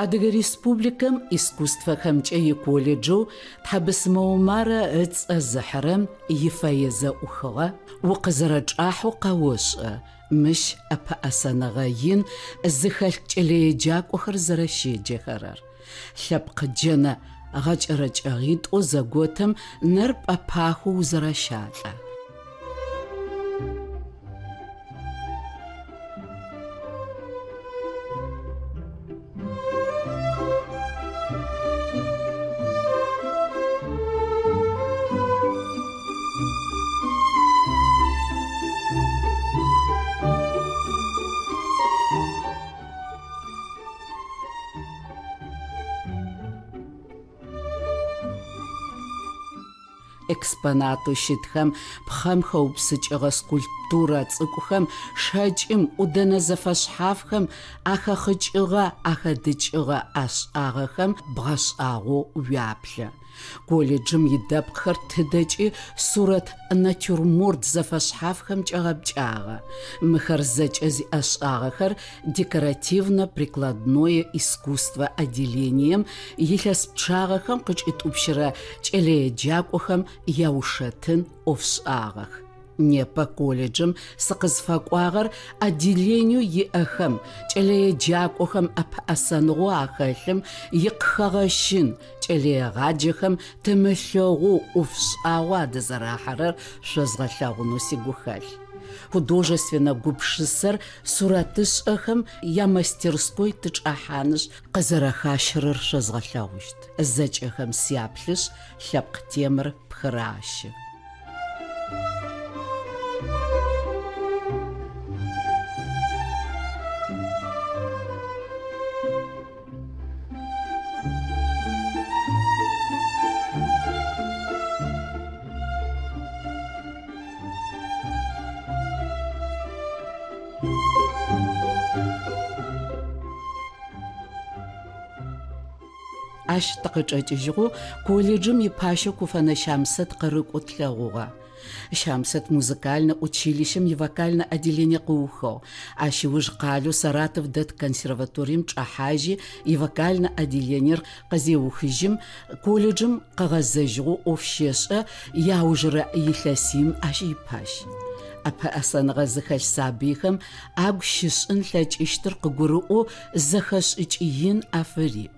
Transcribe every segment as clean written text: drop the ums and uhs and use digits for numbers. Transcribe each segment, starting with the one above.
Адыгэ Республикэм искусствэхэмкӏэ иколледжэу тхьэбысмэ-Умарэ ыцӏэ зыхьэрэм ифэезэӏухыгъэ укъызэрэкӏахьэу къэошӏэ. Мыщ ӏэпыӏэсэныгъэ ин зыхэлъ кӏэлэеджакӏохэр зэрэщеджэхэрэр. Лъэпкъ джэнэ гъэкӏэрэкӏэгъитӏу зэготэм нэр пӏэпахыу зэрэщалӏэ. Экспонату щытхэм пхъэм хэупсыкӏыгъэ скульптурэ цӏыкӏухэм шэкӏым ӏудэнэ зэфэшъхьафхэм ахэхъыкӏыгъэ ахэдыкӏыгъэ ӏэшӏагъэхэм бгъэшӏагъэу уяплъы. Колледжым идэпкъхэр тыдэкӏи сурэт натюрморт зэфэшъхьафхэмкӏэ гъэпкӏагъэ. Мыхэр зэкӏэ зиӏэшӏагъэхэр декоративно-прикладное искусство отделением илъэс пчъагъэхэм къыкӏитӏупщырэ кӏэлэеджакӏохэм яушэтын ӏофшӏагъэх. Непэ колледжым сыкъызфэкӏуагъэр отделению иӏэхэм кӏэлэеджакӏохэм ӏэпыӏэсэныгъо ахэлъым икъыхэгъэщын кӏэлэегъаджэхэм тымылъэгъу ӏофшӏагъо адызэрахьэрэр шъозгъэлъэгъунэу сигу хэлъ. Художественнэ гупшысэр сурэтышӏэхэм ямастерской тычӏэхьаныш къызэрэхащэрэр шъозгъэлъэгъущт. Зэкӏэхэм сяплъышъ лъэпкъ темэр пхыращы. Ащ тыкъыкӏэкӏыжьыгъу колледжым ипащэ Куфэнэ Щамсэт къырыкӏо тлъэгъугъэ. Щамсэт музыкальнэ училищем ивокальнэ отделение къыухыгъ. Ащ иужь къалэу Саратов дэт консерваторием кӏэхьажьи ивокальнэ отделениер къызеухыжьым колледжым къэгъэзэжьыгъэу ӏоф щешӏэ яужырэ илъэсим ащ ипащ. Ӏэпыӏэсэныгъэ зыхэлъ сабыйхэм агу щышӏын лъэкӏыщтыр къыгурыӏоу зэхэшӏыкӏ ин афыриӏ.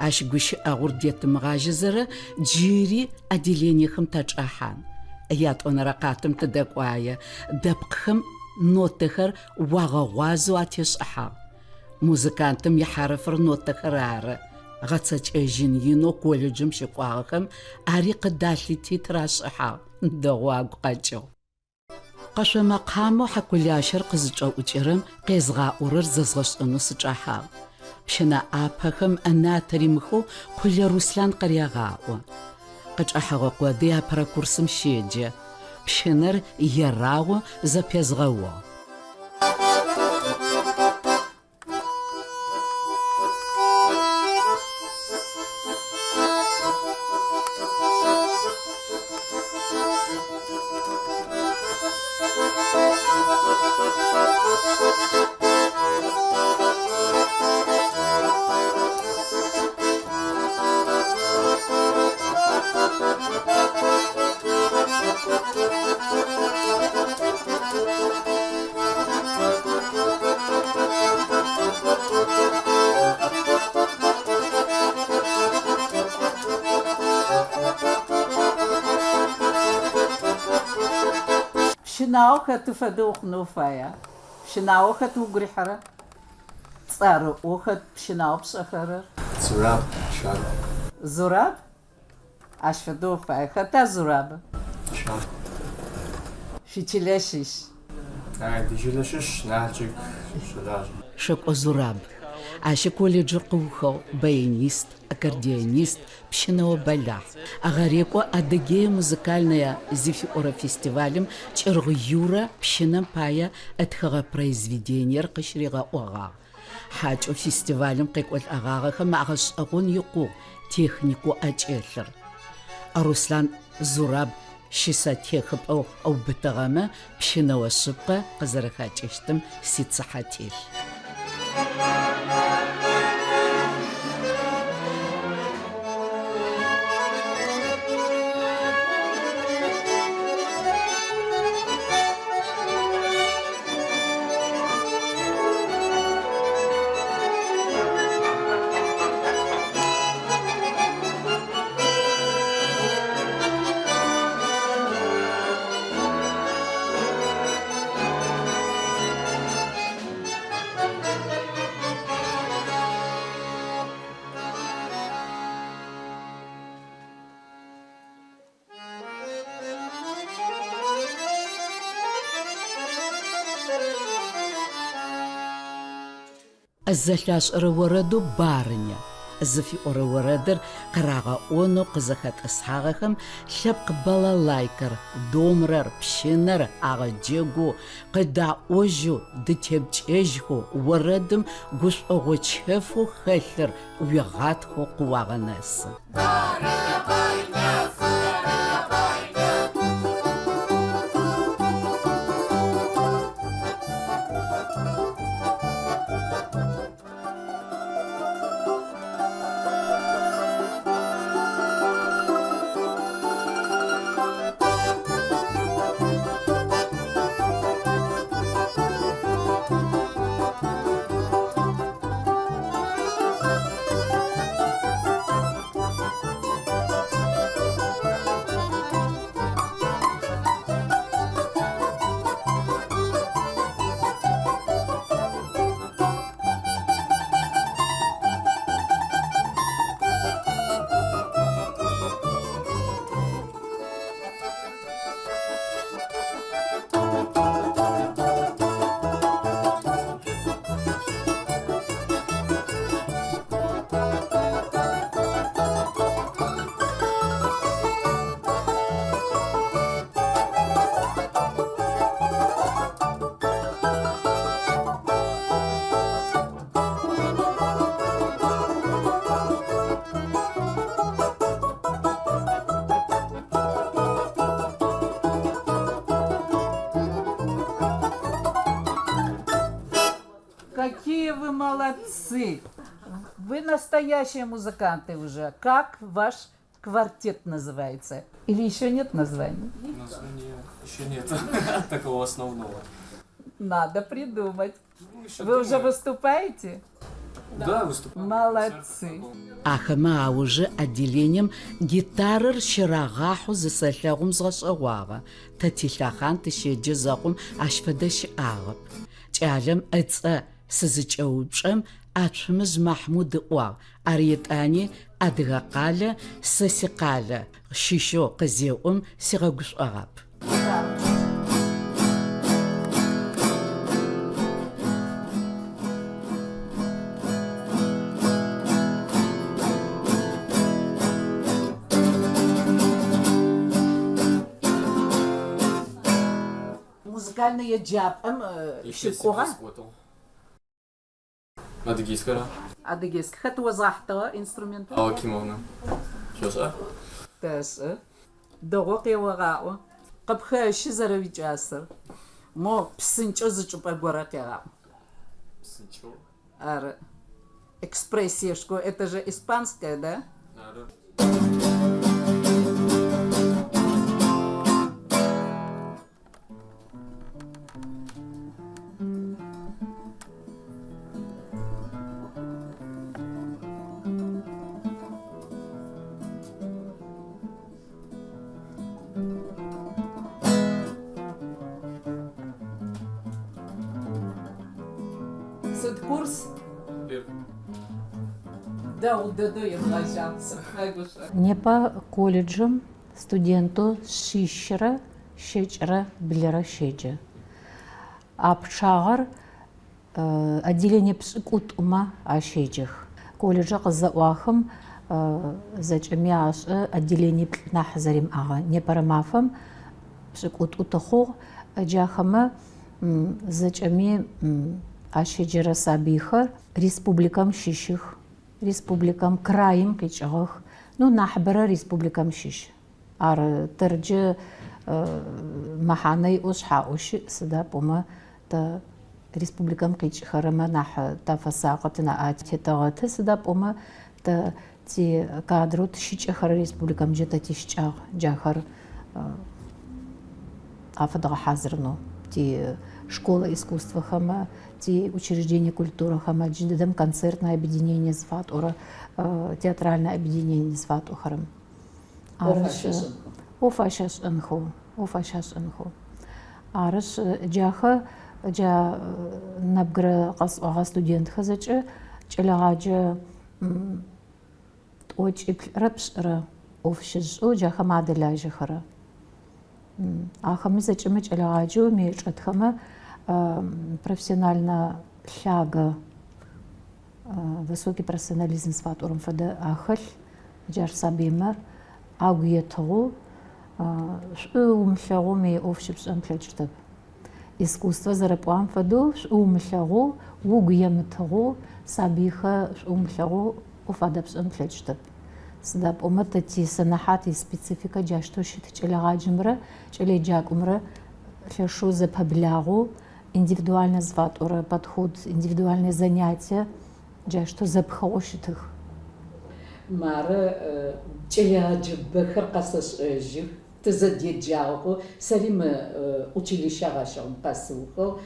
Ащ гущыӏэгъур детымыгъажьэзэрэ джыри отделениехэм тэкӏэхьан. Ятӏонэрэ къатым тыдэкӏуае, дэпкъхэм нотэхэр уагъэгъуазэу атешӏыхьагъ. Музыкантым ихьарыфыр нотэхэр ары. Гъэцэкӏэжьын инэу колледжым щыкӏуагъэхэм ари къыдалъи титр ашӏыхьагъ. Дэгъу агу къэкӏыгъ. Къэшъомэкъамэу хьакулащэр къызычӏэӏукӏырэм къезгъаӏорэр зэзгъэшӏэнэу сыкӏэхьагъ. Пщынэ ӏапэхэм ӏэнатыримыхэу Къулэ Руслъан къырегъаӏо. Къыкӏэхьыгъэ къоды апэрэ курсым щеджэ. Пщынэр ерагъо зэпезгъэугъ. Пщынао хэты фэдэу хъунэу фая? Пщынао хэт угурихьэра? Цӏэрыӏо хэт пщынао пшӏэхэрэр? Зураб, Шар. Зураб? Ащ фэдэу фая. Хэта Зураб? Шар. Шъуитилэщищ. Дыжьылэщыщ нахьчик шъулажь. Шэкӏо Зураб. Ащ колледжыр къыухыгъ баянист, аккордеонист, пщынэо бэлахь. Агъэрекӏо Адыгея музыкальная зифиӏорэ фестивалым кӏыргъ Юрэ пщынэм пае ытхыгъэ произведениер къыщыригъэӏуагъ. Хьакӏэу фестивалым къекӏолӏэгъагъэхэм агъэшӏэгъон икъугъ технику ӏэкӏэлъыр. Руслъан Зураб щысэтехыпӏэу ӏэубытыгъэмэ пщынэо шъыпкъэ къызэрэхакӏыщтым сицыхьэ телъ. къызэлъащӏэрэ уэрэду барыня. Зыфиӏорэ уэрэдыр къырагъэӏуэну къызэхэтӏысхьагъэхэм лъэпкъ балалайкэр, домрэр, пщынэр агъэджэгуу, къыдаӏуэжьу, дытепкӏэжьхэу, уэрэдым гушӏуэгъуэ чэфу хэлъыр уигъатхэу къыуагъэнэсы. Какие вы молодцы! Вы настоящие музыканты уже. Как ваш квартет называется? Или еще нет названия? Названия еще нет такого основного. Надо придумать. Еще Вы уже выступаете? Да, выступаем. Молодцы. Ахэмэ уже отделением гитарыр щырагъахьу зысэлъэгъум згъэшӏэгъуагъэ. Тэ тилъэхъан тыщеджэ зэкъум ащ фэдэ щыӏагъэп. Кӏалэм ӏыцӏэ сызыкӏэупчӏэм Ачмыз Махмуд ыӏуагъ. Ар етӏани адыгэ къалэ, сэ сикъалэ. Щищэу къызеӏом сигъэгушӏуагъэп. Музыкальные джаб'эм щыкӏугъа? Адыгейскара. Адыгейск. Хэт уэзгъахьтыгъэ инструментыр? Алла Кимовна. Щошӏа? Тэшӏы. Дэгъоу къеуэгъаӏо. Къыпхэщы зэрэуикӏасыр. Мо псынкӏэ зычӏыпӏэ горэ къегъаӏо. Псынкӏэу? Ары. Экспрессиешко. Это же испанское, да? Ары. Сыд курс? Первый. Да, удадоем лажамсы. Непа колледжем студенту шишрэ, щекӏрэ, блэрэ щеджэ. Апчагъэр отделение пшӏыкӏутӏумэ ащеджэх. Колледжэ къызэӏуахэм зэкӏэми ашӏы отделение нахь зэримыӏагъэ. Непэрэ мафэм пшӏыкӏутӏу тыхъугъ, джахэмэ зэкӏэми ащеджэрэ сабыйхэр республикам щыщых. Республикам краим къикӏыгъэх. Ну нахьыбэрэ республикам щыщ. Ар тэрджы мэхьанэ иӏэу шъхьаӏэу щыӏ сыда пӏомэ тэ республикам къикӏыхэрэмэ нахь тафэсакъэ тынэӏатетэгъэты сыда пӏомэ тэ ти кадрэу тыщыкӏэхэр республикамджэ тэ тищыкӏагъ джахэр афэдэгъэ хьазырнэу ти школа искусствохэмэ, ти учреждение культурэхэмэ, джыдэм концертное объединение зыфатӏорэ, театральное объединение зыфатӏохэрэм. Офащашӏэнхэу. Арыш джахэ джа нэбгырэ къэсӏуагъэ студентхэ зэкӏэ кӏэлэегъаджэ тӏокӏиплӏрэ пшӏырэ ӏоф щыжӏэу джахэм адэлажьэхэрэ. Ахэми зэкӏэмэ кӏэлэегъаджэу мечӏэтхэмэ профессионально лъагэ высокий профессионализм сфатуром фада ахал джар сабима агуетгу умлягуми офшипшан плечтаб искусство зарапуам фаду умлягу угуемтгу сабиха умлягу уфадапшан плечтаб сдап уматати санахати специфика джашто шит челагажмра челеджакумра лешу запаблягу индивидуальный зватура подход индивидуальные занятия джашто запхаошитых Мара челяджи бахар касаш жив тзадеджаго сарим училище гашон пасухо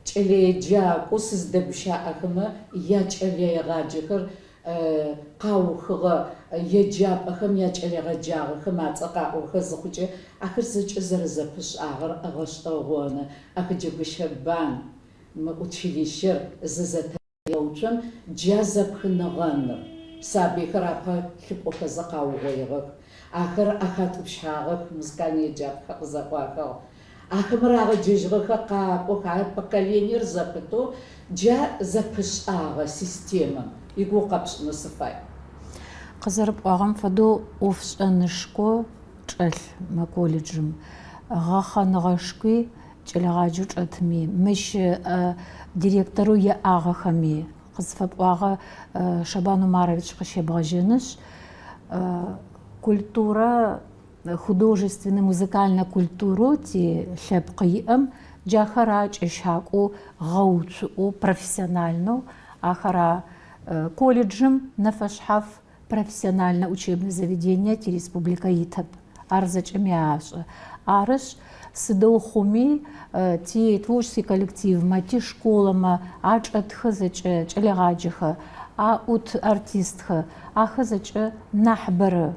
челеджаго сиздебша ахма я челегаджихер قاوخغ يجاب أخم يجعل رجال خما تقع وخزقج أخر سج زرزبش أغر أغش أغوانا أخجب شبان ما أتشيليشر ززت يوجن جذب خنغان سابي خرابها خب أخزقا وغيرك آخر أخات بشاغك مسكان يجاب خزقاك آخر راغ جيجغ قاب وخار بقالين زبطو جا زبش أغا سيستيما يقول قبش نصفاي قزرب أغم فدو أوفش أنشكو تشل ما كوليجم غاخا نغشكي تشلغاجو تشتمي مش ديريكتورو يا أغا خمي قزفب أغا شبانو ماрович قشيبغاجنش культура художественная музыкальная культура ти шепқиам джахарач шаку гаучу профессионально ахара колледжем нафашхав профессиональное учебное заведение ти республика Итаб арзачмяш арыш сдохуми ти творческий коллектив мати школама ач атхазач челегаджиха а ут артистха ахазач нахбара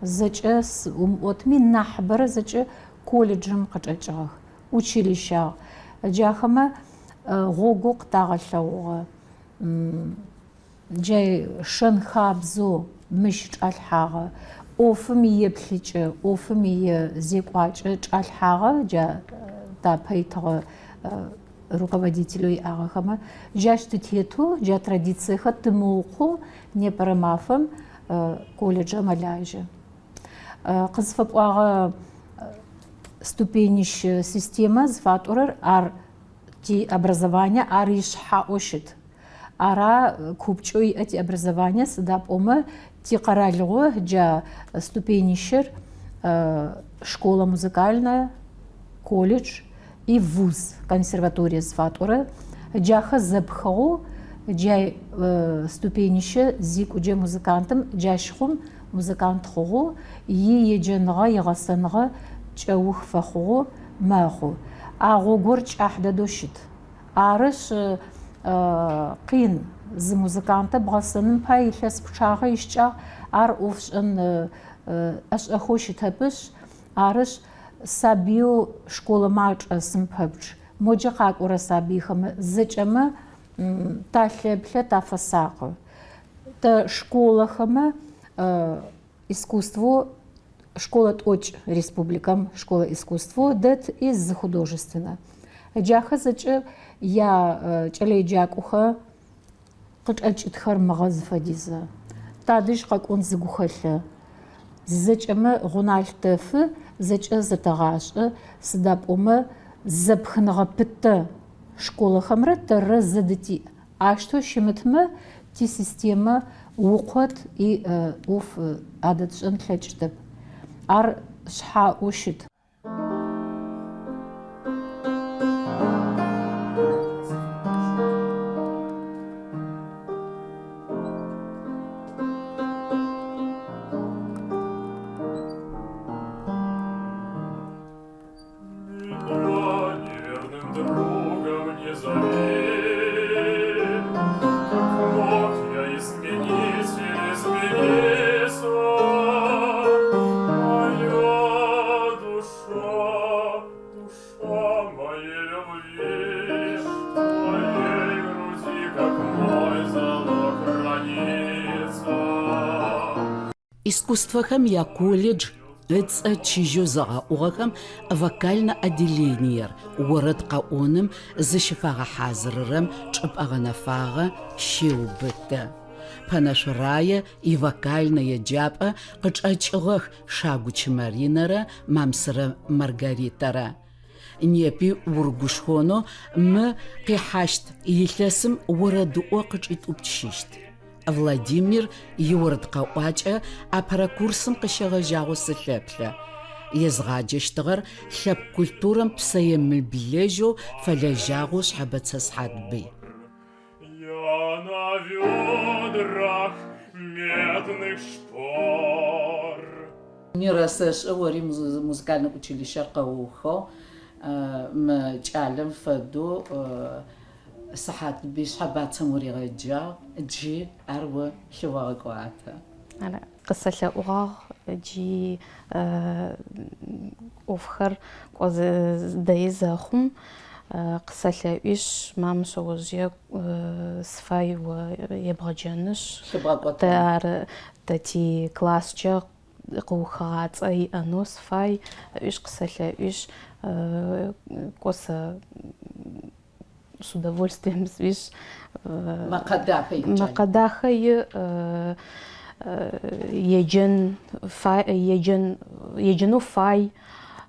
зачес отми нахбара зач колледжем качачах училища джахама гогук тагалшауга جاي شنخابزو مش الحاغة أوفمي يبلج أوفمي زيقواج الحاغة جا تابيتغ руководителей агахама жашты тету жа традиция хаттымуқу не парамафам колледжа маляжа қызфап ага ступенищ система зватурар ар ти образование ариш хаошит ара купчуй эти образования сдап ома ти қаралығы жа ступенищер школа музыкальная колледж и вуз консерватория зватура джаха запхау джай ступенище зик уже музыкантом джашхум музыкант хогу и едженга ягасанга чаух фаху маху агу горч ахда дошит арыш قين ز مزكانتا بغسن باي لس بشاغي يشجع ار اوفشن اش اخوش تبش ارش سابيو شكولا ماج سمببج موجا قاق ورا سابيخم زچما تاخبله тафасаق та школа хама искусство школа точ республикам школа искусство дет из художественно джаха зач я челеджакуха قچالچتخر مغز فديزا تادش قاقون زغوخله زچما غونالتف زچ زتغاش سدابوما زبخنغپت школа хамра тер задти а что шимтма ти система уқот и уф адатшн тлечтеп ар шха ушит Искусствохэм я колледж Ыцӏэ чыжьэу зэгъэӏугъэхэм вокально отделениер орэд къэӏоным зыщыфагъэхьазырырэм чӏыпӏэ гъэнэфагъэ щеубыты. Панашъурае ивокальнэ еджапӏэ къычӏэкӏыгъэх Шагучы Маринэрэ Мамсырэ Маргаритэрэ. Непи ургушхонэу мы къихьащт илъэсым орэдыӏо къычӏитӏупщыщт. Владимир иорд къэӏуакӏэ апэрэ курсым къыщегъэжьагъэу сылъэплъэ. Езгъаджэщтыгъэр лъэпкъ культурэм псэемыблэжьэу фэлэжьагъэу Шъхьэбэцэ Схьатбый. Я на ведрах медных шпор. Мирасэшӏэ ори музыкальнэ училищэ къэухэу мы кӏалэм фэдэу Схьатбый Шъхьэбацэм уригъэджагъ, джы ар о лъыгъэгъэкӏуатэ. Къысэлъэӏугъагъ джи ӏофхэр дэи зэхъум къысэлъэӏуищ мам шъэожъые сфай о ебгъэджэнышъ. Тэ ар тэти класскӏэ къыухыгъацӏэ иӏэнэу сфай ыӏуищ къысэлъэӏуищ кӏосэ с удовольствием свиш Макъэдахэ еджэнэу фай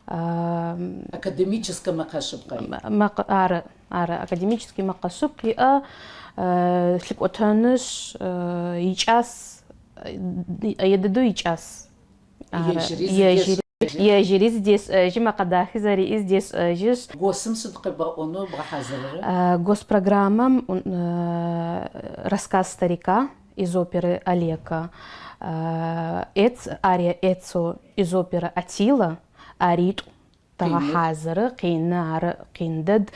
Академическэ мэкъэшъыпкъэ. Ары академический мэкъэшъыпкъ иӏэ лъыкӏотэнышъ икӏас едэдэу икӏас. Ежьыри здесӏэжьы Макъэдахи зэриӏи здесӏэжьыщ. Госым сыд къыбэӏонэу бгъэхьазырырэ? Госпрограммам «Рассказ старика» из оперы Олека, ария Эцо из оперы Атила, аритӏу тагъэхьазыры къины ары къиндэд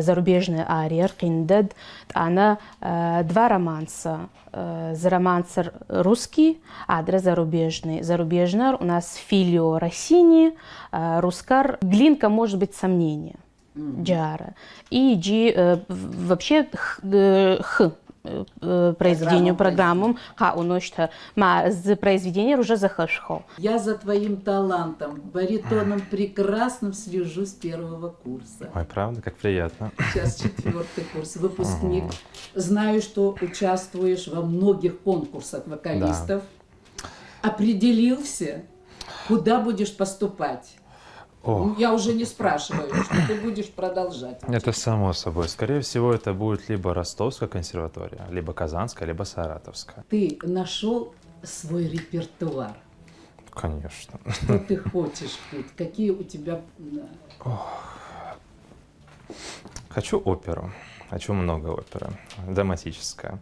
зарубежный ариер къиндэд тӏанэ два романса. За романсер русский, адрес зарубежный. Зарубежный у нас Филио Россини, рускар Глинка, может быть, сомнение. Джара. И вообще произведению программам уношта з произведения уже захашхо. Я за твоим талантом, баритоном прекрасным слежу с первого курса. Ой, правда, как приятно. Сейчас 4-й курс, выпускник. Знаю, что участвуешь во многих конкурсах вокалистов. Да. Определился, куда будешь поступать? Ох. Я уже не спрашиваю, что ты будешь продолжать. Это само собой. Скорее всего, это будет либо Ростовская консерватория, либо Казанская, либо Саратовская. Ты нашел свой репертуар? Конечно. Что ты хочешь петь? Какие у тебя... Хочу оперу. Хочу много оперы. Драматическая.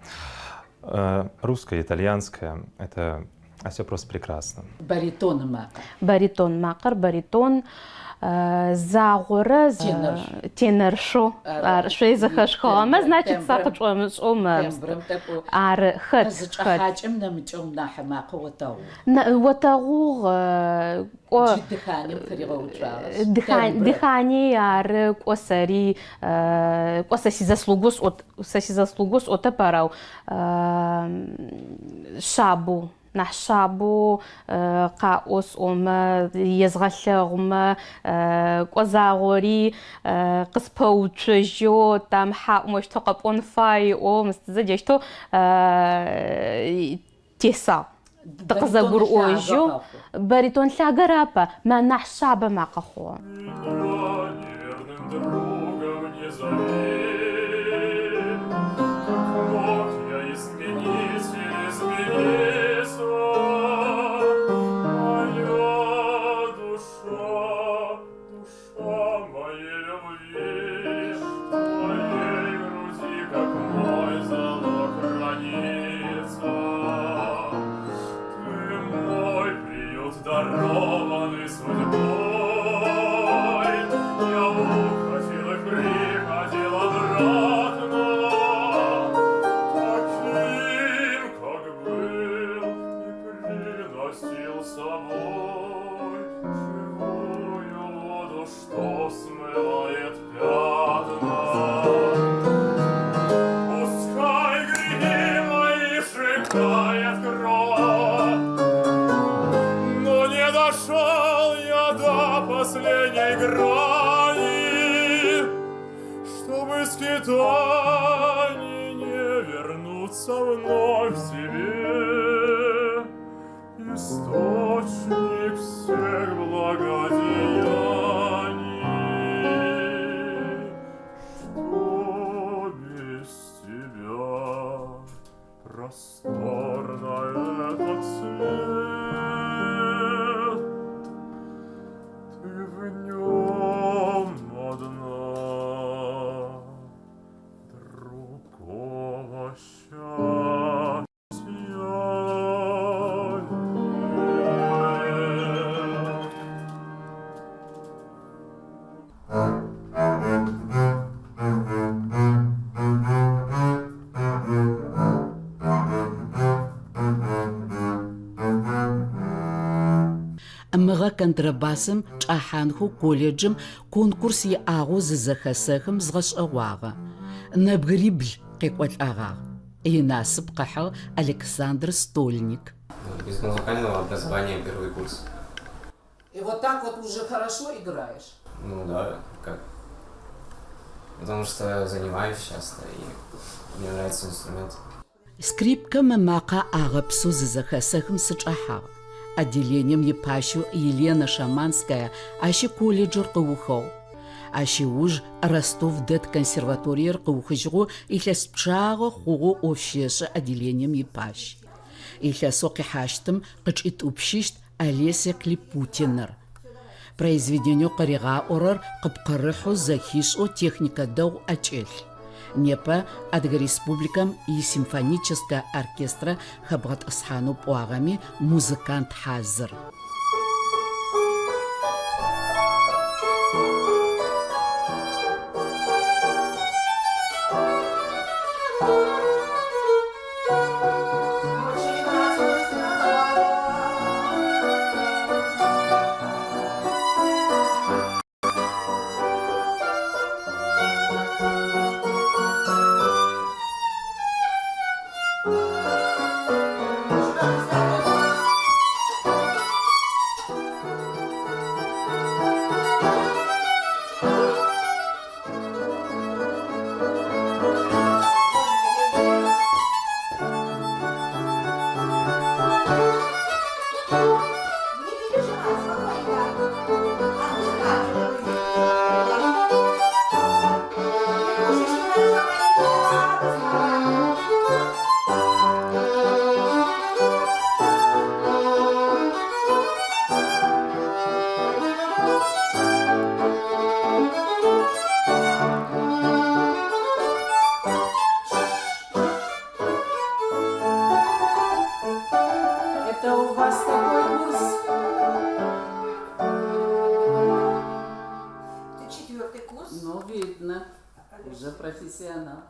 Русская, итальянская. Это все просто прекрасно. Баритон макар. Баритон макар, баритон. Загъорэ теноршо шъуей зэхэшхыгъэмэ, значит, сакъычӏомышӏомэ. Ары хэт. Хакӏэм нэмыкӏэу нахь макъэ отэгъу. Отэгъугъ. Дыхание ары кӏосэри кӏосэ сизаслугу сӏотэ парау шабу. Нахь шабу къаӏо сӏомэ, езгъэлъэгъумэ, кӏозагъори къыспэуцожьэу там хьаӏумэщтэу къэпӏон фаеӏо мыстызэджэщтэу тесагъ. Тыкъызэгурыӏожьэу баритон лъагэрэпэ, мэ нахь шабэ макъэ хъугъэ. Дарованный судьбой. Льется вновь в тебе источник всех благодеяний, что без тебя просторно этот свет, ты в нем одна. Другого счастья Мыгъэ контрабасым чӏахьанхэу колледжым конкурс иӏагъэу зызэхэсэхым згъэшӏэгъуагъэ. Нэбгырибл къекӏолӏагъагъ. Инасып къыхьыгъ Александр Стольник. Без музыкального образования первый курс. И вот так вот уже хорошо играешь? Ну да, как. Потому что занимаюсь часто и мне нравится инструмент. Скрипка макъэ агъэпсэу зызэхэсэхым сычӏахьагъ. Отделением ипащу Елена Шаманская ащи колледжыр къыухыгъ. Ащи уж Ростов дэт консерваториер къыухыжьыгъэу илъэс пчъагъэ хъугъэу ӏофщешъэ отделением ипащ. Илъэсэу къихьащтым къычӏитӏупщыщт Олеся Клипутинэр. Произведениеу къыригъаӏорэр къыпкъырыхьэу зэхишӏэу техникэ дэгъу ӏэкӏэлъ. Непэ Адыгэ Республикам симфоническое оркестра хэбгъэтӏысхьанэу пӏуагъэми музыкант хьазыр. Это у вас какой курс? Это 4-й курс. Ну, видно. Уже профессионал.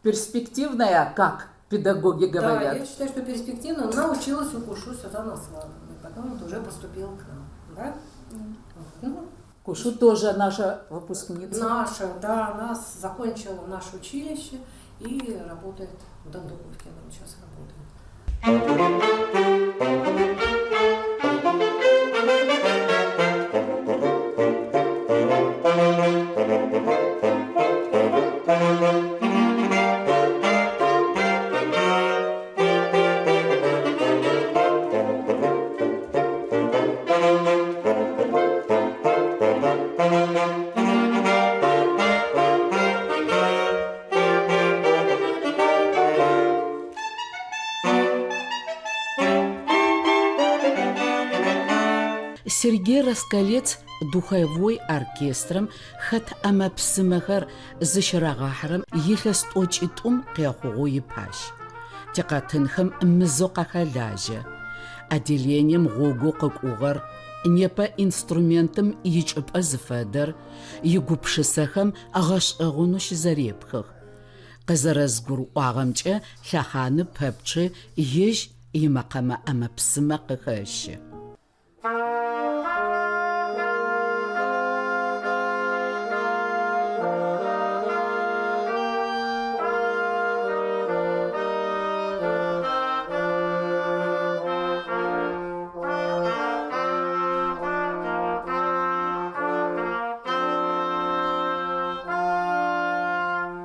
Перспективная, как педагоги говорят. Да, я считаю, что перспективно. Она училась у Кушу Светланы Славовны, потом вот уже поступила к нам. Да? Ну, Кушу тоже наша выпускница. наша, да, она закончила наше училище и работает в Дондуковке, она сейчас работает. Сергей Раскалец духовой оркестром хэт амапсымэхэр зыщырагъахьэрэм илъэс тӏокӏитӏум къехъугъэу ипащ. Тикъэтынхэм мызо къахэлажьэ. Отделением гъогу къыкӏугъэр, непэ инструментым ичӏыпӏэ зыфэдэр, игупшысэхэм гъэшӏэгъону щызэрепхых. Къызэрэзгурыӏуагъэмкӏэ лъэхъаны пэпчъы ижъ имэкъэмэ амапсымэ къыхэщы.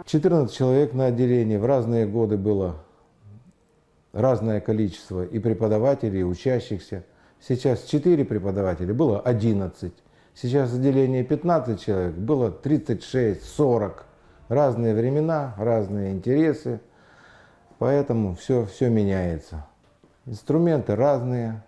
«14 человек на отделении. В разные годы было разное количество и преподавателей, и учащихся. Сейчас 4 преподавателя, было 11. Сейчас отделение 15 человек, было 36, 40. Разные времена, разные интересы, поэтому все меняется. Инструменты разные.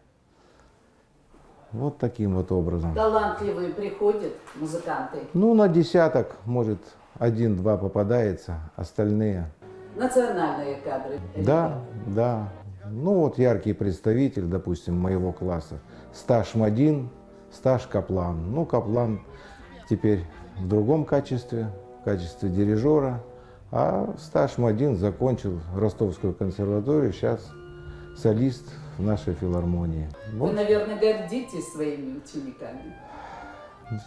Вот таким вот образом. Талантливые приходят музыканты. Ну, на десяток, может, 1-2 попадается, остальные. Национальные кадры. Да, да. Ну вот яркий представитель, допустим, моего класса. Стаж Мадин, стаж Каплан. Ну, Каплан теперь в другом качестве, в качестве дирижера. А стаж Мадин закончил Ростовскую консерваторию, сейчас солист в нашей филармонии. Вы, Вот. наверное, гордитесь своими учениками.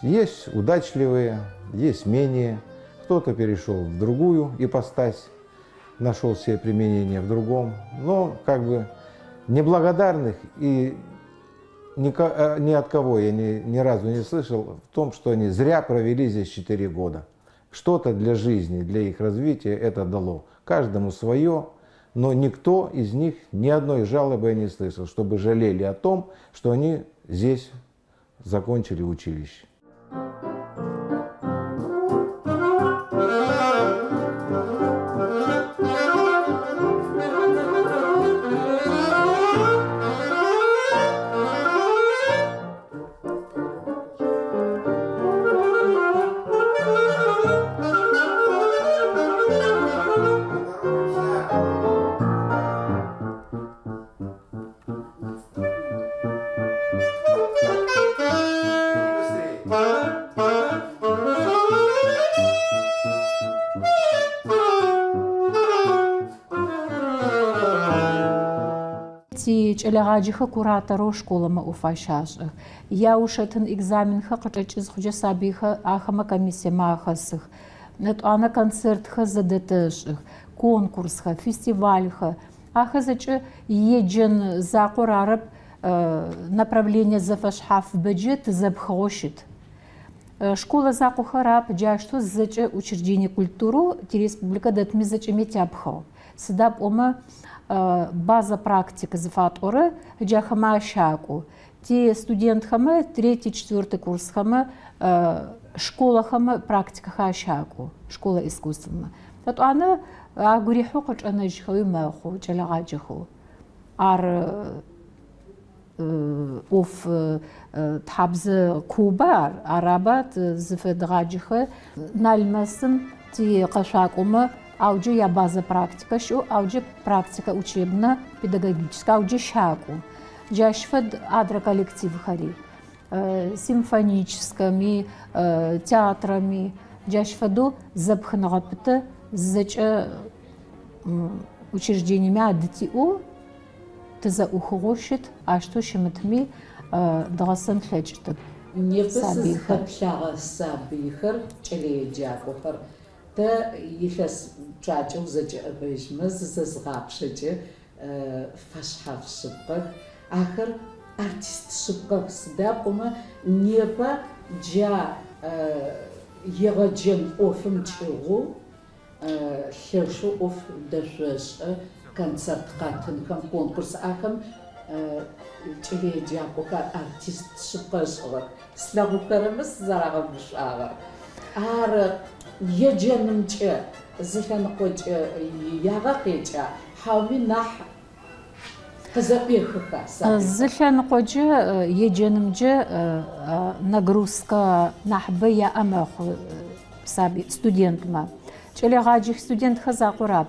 Есть удачливые, есть менее. Кто-то перешел в другую ипостась, нашел себе применение в другом. Но как бы неблагодарных и ни от кого я ни разу не слышал в том, что они зря провели здесь 4 года. Что-то для жизни, для их развития это дало. Каждому свое, но никто из них ни одной жалобы я не слышал, чтобы жалели о том, что они здесь закончили училище. Ти кӏэлэгъаджэхэ куратору школэмэ ӏуфащашӏых. Яушэтын экзаменхэ къычӏэкӏыз хъуджэ сабыйхэ ахэмэ комиссиемэ ахэсых. Этӏуанэ концертхэ зэдэтэшӏых, конкурсхэ, фестивальхэ. Ахэ зэкӏэ еджэн закъор арэп направление зэфэшъхьафыбэджэ тызэпхыгъэу щыт. Школа закъохэр ап джаштэу зэкӏэ учреждение культуру тиреспубликэ дэтми зэкӏэми тяпхыгъ. Сыда пӏомэ база практика зыфатӏорэ джахэмэ ащакӏу. Ти студентхэмэ 3-4 курсхэмэ школэхэмэ практикэхэ ащакӏу. Школа искусствэмэ. Этӏуанэ агурихьэу къычӏэнэжьхэуи мэхъу кӏэлэгъаджэхэу. Ар ӏоф тхьабзэ клубар арабат зыфэдгъаджэхэ Налмэсым ти къэшъуакӏомэ аудже я база практика щыӏ, аудже практика учебно-педагогическая, аудже щакӏу. Джащфэд адрэ коллективхэри, симфоническими, театрами, джащфэдэу зэпхыныгъэ пытэ зэкӏэ учреждениями адытиӏэу тызэӏухыгъэу щыт, ащтэу щымытми дгъэсэн тлъэкӏытэп. Непэ Сабыйхэр. сызхэплъагъэ сабыйхэр, кӏэлэеджакӏохэр. Тэ илъэс пчӏакӏэу зэкӏэӏэбэжьмэ зызэзгъапшэкӏэ фэшъхьаф шъыпкъэх. Ахэр артист шъыпкъэх. Сыда пӏомэ непэ джа егъэджэн ӏофым кӏыгъу лъэшъу ӏоф дэшъошӏэ концерт къатынхэм конкурс ахэм кӏэлэеджакӏохэр артист шъыпкъэшӏыгъэх. Слъэгъухэрэмэ сызэрагъэгушӏуагъэр. Ар еджэнымкӏэ зылъэныкъокӏэ ягъэ къекӏа, хьауми нахь къызэӏуихыха сабыйхэр. Зылъэныкъоджэ еджэнымджэ нагрузка нахьыбэ яӏэ мэхъу студентмэ. Кӏэлэегъаджэх студентхэр закъорап.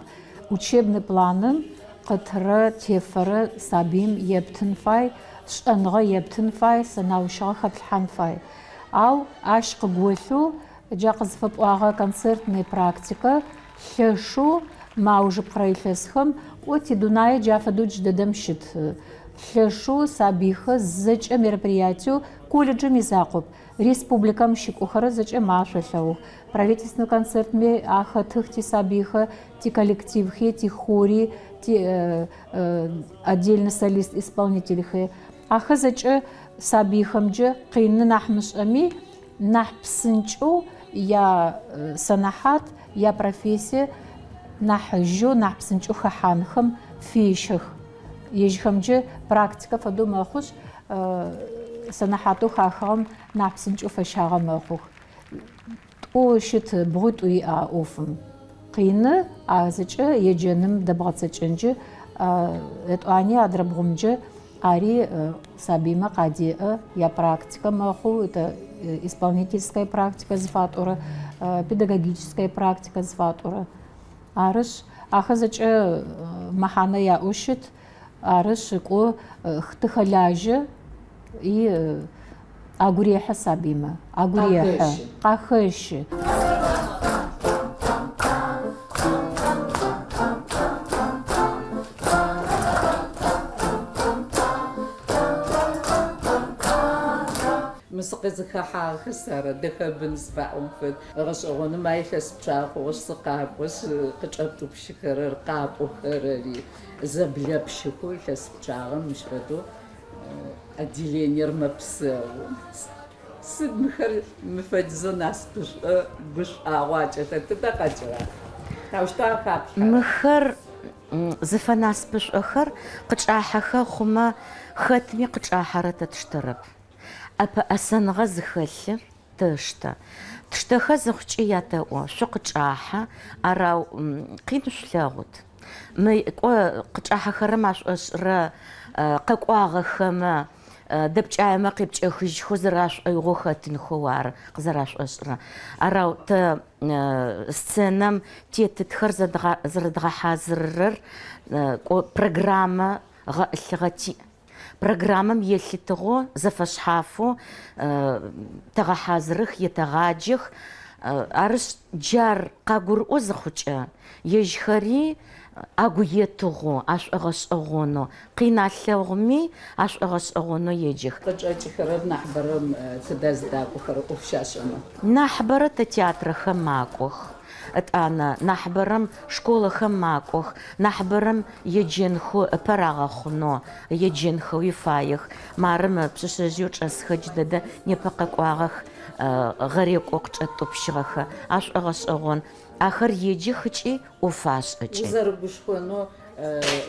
Учебный планым къытырэ тефэрэ сабыйм ептын фай, шӏэныгъэ ептын фай, сэнаущыгъэ хэплъхьэн фай. Ау ащ къыголъу джа къызфэпӏуагъэ концертный практикэ лъэшу маужыпхъырэ илъэсхэм о тидунае джафэдэу джыдэдэм щыт. Лъэшу сабыйхэ зэкӏэ мероприятию колледжым изакъоп. Республикам щыкӏохэрэ зэкӏэ машъолъэгъух. Правительственный концертми ахэтых ти сабыйхэ, ти коллективхи, ти хори, ти отдельный солист-исполнительхи. Ахэ зэкӏэ сабыйхэмджэ къины нахь мышӏэми нахь псынкӏэу я сэнэхьат, я профессие нахь жьэу нахь псынкӏэу хэхьанхэм фещэх. Ежьхэмкӏэ практикэ фэдэу мэхъуш, сэнэхьатэу хахыгъэм нахь псынкӏэу фэщагъэ мэхъух. Тӏу щыт бгъуитӏу иӏа ӏофым. Къины зэкӏэ еджэным дэбгъэцэкӏэнджэ етӏуани адрэбгъумджэ ари сабыймэ къадеӏэ я практика мэхъу, это исполнительская практика зыфатӏорэ, педагогическая практика зыфатӏорэ. Арыш ахэ зэкӏэ мэхьанэ яӏэу щыт, арыш ыкӏо хтыхэлажьэ и агурехьэ сабыймэ, агурехьэ, къахэщы. Мысыкъезыхахьагъэхэр сэры дэхэбын сфаӏом фэд. Гъэшӏэгъоным айлъэс пчъагъогъэш сыкъапӏош къычӏэптупщыхэрэр къапӏохэрэри зэблэпщыхъу илъэс пчъагъэм мыщ фэдэу отделениер мэпсэу. Сыд мыхэр мыфэдизэу наспышӏэ гушӏуагъуакӏэ тыдэ къэкӏыра? Таущта хапшъ. Мыхэр зыфэнаспышӏэхэр къычӏахьэхэ хъумэ хэтми къычӏахьэрэ тэштэрэп. Апэӏэсэныгъэ зыхэлъы тэштэ. Тыштэхэ зыхъукӏи ятэӏо. Шъо къычӏахьэ, арау къину шъулъэгъут. Мы кӏо къычӏахьэхэрэм ашӏошӏрэ къэкӏуагъэхэмэ дэпкӏаемэ къепкӏэхыжьхэу зэрашӏоигъо хэтынхэу ары къызэрашӏошӏрэ. Арау тэ сценэм тетытхэр зэрэдгъэхьазырырэр программэ гъэӏылъыгъэ тиӏ. Программам елъытыгъо зэфэшъхьафэу тэгъэхьазырых, етэгъаджэх. Арыш джар къагурыӏо зыхъукӏэ. Ежьхэри агуетыгъо, ашӏуэгъэшӏэгъонэу. Къиналъэгъуми ашӏуэгъэшӏэгъонэу еджэх. Къычӏэкӏыхэрэр нахьыбэрэм тыдэ зыдакӏохэр ӏофщашӏэмэ. Нахьыбэрэ тэ театрэхэм макӏох. Этӏанэ нахьыбэрэм школэхэм макӏох. Нахьыбэрэм еджэнхэу пэрагъэхъунэу, еджэнхэуи фаех. Мары мы пшъэшъэжъэу чӏэсхэ джыдэдэ непэ къэкӏуагъэх гъэрекӏо къычӏэтӏупщыгъэхэ. Ашӏуэгъэшӏэгъон. Ахэр еджэх ыкӏи ӏофашӏэкӏи. Узэрыгушхонэу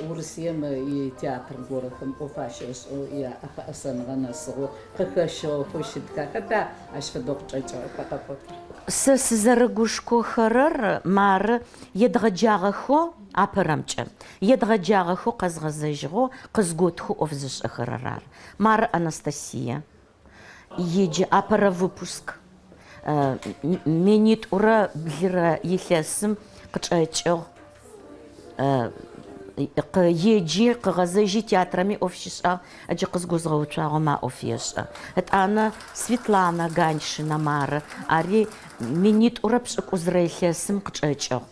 Урысием и театр горэхэм ӏофащэшӏэу апэӏэсэныгъэ нэсыгъэу къыхэщыгъэхэу щытха. Хэта ащ фэдэу къычӏэкӏыгъэхэ къэпӏотыр? Сэ сызэрыгушхохэрэр мары едгъэджагъэхэу апэрэмкӏэ. Едгъэджагъэхэу къэзгъэзэжьыгъэу къызготхэу ӏоф зышӏэхэрэр ар. Мары Анастасия. Еджэ апэрэ выпуск. Минитӏурэ блырэ илъэсым къычӏэкӏыгъ. Еджи къыгъэзэжьи театрами ӏоф щишӏагъ, ыджы къызгузгъэуцуагъэу ӏоф ешӏэ. Этӏанэ Светлана Ганьшина мары. Ари минитӏурэ пшӏыкӏу зырэ илъэсым къычӏэкӏыгъ.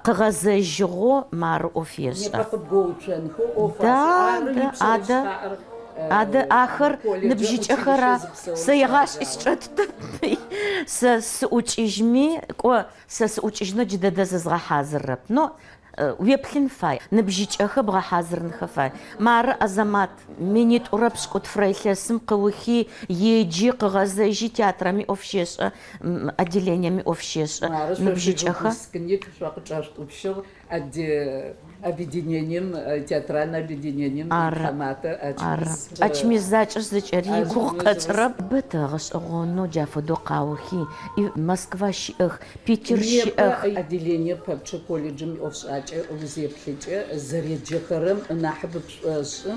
Къыгъэзэжьыгъэу мары ӏоф ешӏэ. Непэ къыбгоуцуэнхэу Да, адэ ахэр ныбжьыкӏэхэра сэ егъашӏи сшӏэтты. Сэ сыӏукӏыжьми кӏо сэ сыӏукӏыжьнэу джыдэдэ зызгъэхьазырэп. Но уеплъын фай. Ныбжьыкӏэхэ бгъэхьазырынхэ фай. Мары Азамат минитӏурэ пшӏыкӏутфрэ илъэсым къыухи еджи къыгъэзэжьи театрами ӏоф щешӏэ, отделениями ӏоф щешӏэ. Ныбжьыкӏэхэ. объединением, театральным объединением Хамата Ачмис зачӏыр зыкӏэри гугъу къэцӏрэп. Бэтэгъэшӏ гъону джафэдэу къаухи. Москва щыӏэх, Питер щыӏэх. Отделение папчэ колледжым офшӏакӏэ узеплъыкӏэ зэреджэхэрэм нахьыб пшӏэшӏы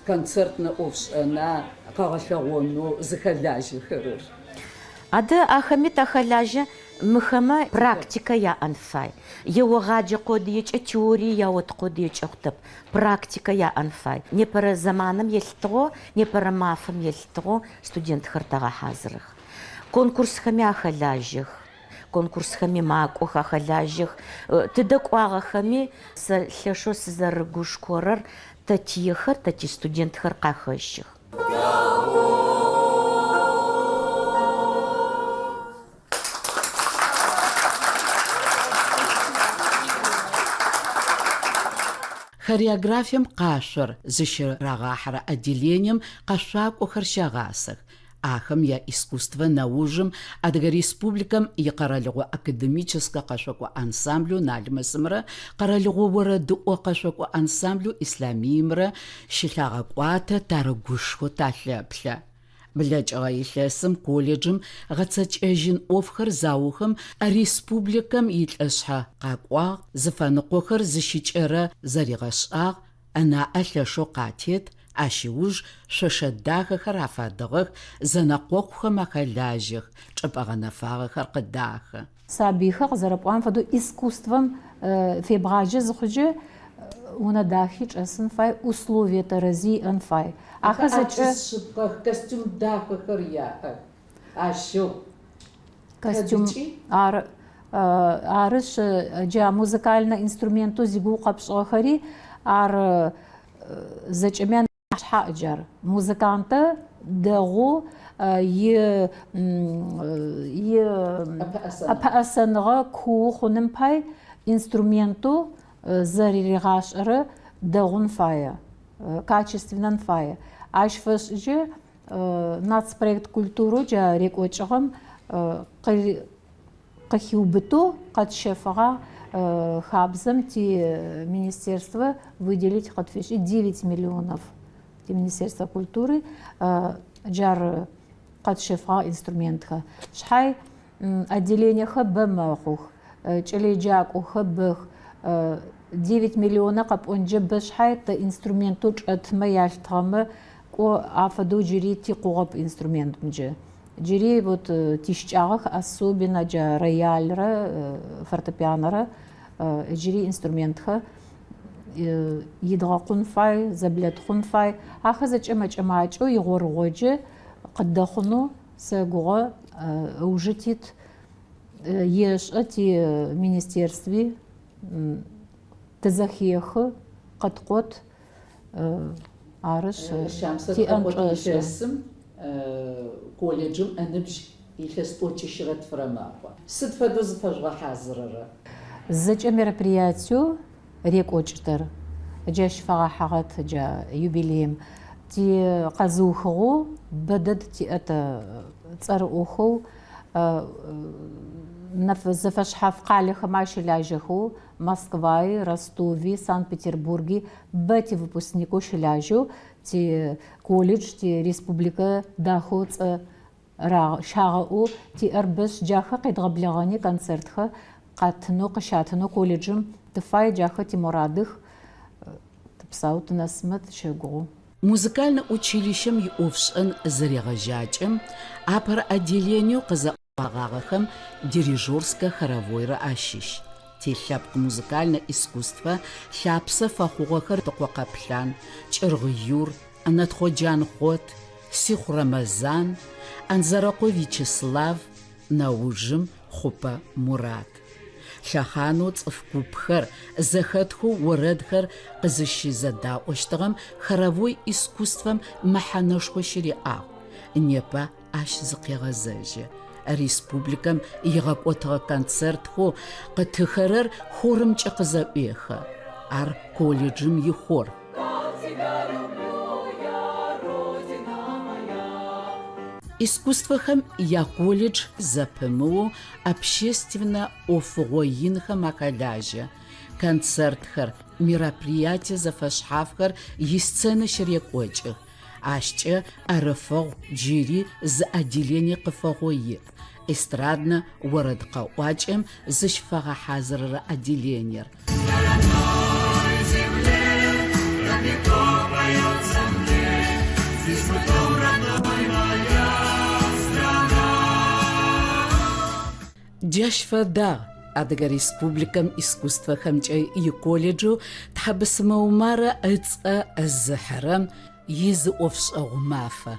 концертнэ офшӏэна къэгъэлъэгъонэу зыхэлажьэхэрэр. Ады ахэми тэхэлажьэ мыхэмэ практика яӏэн фай. Еугъаджэ къодыекӏэ теорие яот къодыекӏэ хъутэп. Практика яӏэн фай. Непэрэ зэманым елъытыгъо, непэрэ мафэм елъытыгъо студентхэр тагъэхьазырых. Конкурсхэми ахэлажьэх. Конкурсхэми макӏох ахэлажьэх. Тыдэкӏуагъэхэми сэ лъэшэу сызэрыгушкорэр татьехэр, тати студентхэр къахэщых. Хореографием къашъор зыщырагъахьэрэ отделением къэшъуакӏохэр щагъасэх. Ахэм я искусство наужым Адыгэ Республикэм икъэралыгъо академическэ къэшъокӏо ансамблю Налмэсымрэ къэралыгъо орэдыӏо къэшъокӏо ансамблю Исламиемрэ щылъагъэкӏуатэ тарыгушхо талъэплъэ. Блэкӏыгъэ илъэсым колледжым гъэцэкӏэжьын ӏофхэр заухэм республикэм илӏэшъхьэ къакӏуагъ, зыфэныкъохэр зыщыкӏэрэ зэригъэшӏагъ, ӏэнаӏэ лъэшэу къатет, ащыуж шъошэ дахэхэр афадыгъэх, зэнэкъокъухэм ахэлажьэх, чӏыпӏэ гъэнэфагъэхэр къыдахэ. Сабихэр къызэрэпӏуам фэдэу искусством фебгъажьэ зыхъугьы унэ дахи чӏэсын фай, условие тэрэзиӏэн фай. Ахэр зэкӏэ костюм дахэхэр яӏэх. Ащыу костюм арыш джа музыкальнэ инструменту зигу къэпшӏыгъэхэри ар зэкӏэми шъхьаӏджар музыкантэ дэгъу апэӏэсэныгъэ куу хъуным пай инструменту зэриригъашӏэрэ дэгъун фае, качественнэн фае. Ащ фэшӏыкӏы нацпроект культуру джа рекӏокӏыгъэм къыхиубыту къэтщэфыгъа хабзэм ти министерство выделить къытфешӏи 9 миллионов ти Министерство культуры джар къэтщэфыгъа инструментхэ. Шъхьай отделениехэ бэ мэхъух, кӏэлэеджакӏохэ бэх. 9 миллиона къэпӏонджэ бэ шъхьай тэ инструменту чӏэтмэ ялъытыгъэмэ кӏо афэдэу джыри тикъугъэп инструментымджэ. Джыри вот тищкӏагъэх, особенно джа рояльрэ фортепианорэ джыри инструментхэ идгъэхъун фай, зэблэтхъун фай. Ахэр зэкӏэмэ-кӏэмакӏэу игъорыгъоджэ къыдэхъунэу сэгугъэ уже тит ешӏэ ти министерстви тызэхехы къыткъот арыш тиӏэнчӏэшъым колледжым ӏэныбжь илъэс ӏокӏыщырэ тфырэмахъо. Сыд фэдэу зыфэжъугъэхьазырэрэ? Зэкӏэ мероприятию рекӏокӏытэр джа щыфагъэхьагъэт джа юбилеем ти къэзыухыгъэу бэдэд тиӏэтэ цӏэрыӏохэу зэфэшъхьаф къалэхэм щылажьэхэу Москваи, Ростови, Санкт-Петербурги бэ ти выпускникэу щылажьэу ти колледж, ти республикэ дахэу щагъэӏу тиӏэр бэш джахэ къедгъэблэгъэни концертхэ къатынэу къыщатынэу колледжым тыфай джахэ тимурадых тыпсау тынэсмэ тыщэгугъу. Музыкальное училищем иӏофшӏэн зэрегъэжьакӏэм апэрэ отделению къызэӏуагъагъэхэм дирижерско-хоровойрэ ащыщ. Телъэпкъ музыкальное искусство лъапсэ фэхъугъэхэр Тыкъо Къэплъан, Кӏыргъ Юр, Ӏэнэтхъо Джанхъот, Сихъу Рамазан, Анзэрэкъо Вячеслав, наужым Хъупэ Мурат. Лъэхъанэу цӏыф гупхэр зэхэтхэу орэдхэр къызыщызэдаӏощтыгъэм хоровой искусством мэхьанэшхо щыриӏагъ. Непэ ащ зыкъегъэзэжьы. Республикэм игъэкӏотыгъэ концертхэу къытыхэрэр хорэмкӏэ къызэӏуехэ. Ар колледжым ихор. Искусствохэм я колледж зэпымыоу общественно ӏофыгъо инхэм ахэлажьэ. Концертхэр, мероприятие зэфэшъхьафхэр исцены щырекӏокӏых. Ащкӏэ ӏэрыфэгъу джыри зы отделение къыфэгъо иӏ. Эстраднэ орэд къэӏуакӏэм зыщыфэгъэхьазырырэ отделениер. Джащ фэдагъ Адыгэ Республикэм искусствохэмкӏэ иколледжэу Тхьэбысымэ Умарэ ыцӏэ зыхьэрэм изы ӏофшӏэгъу мафэ.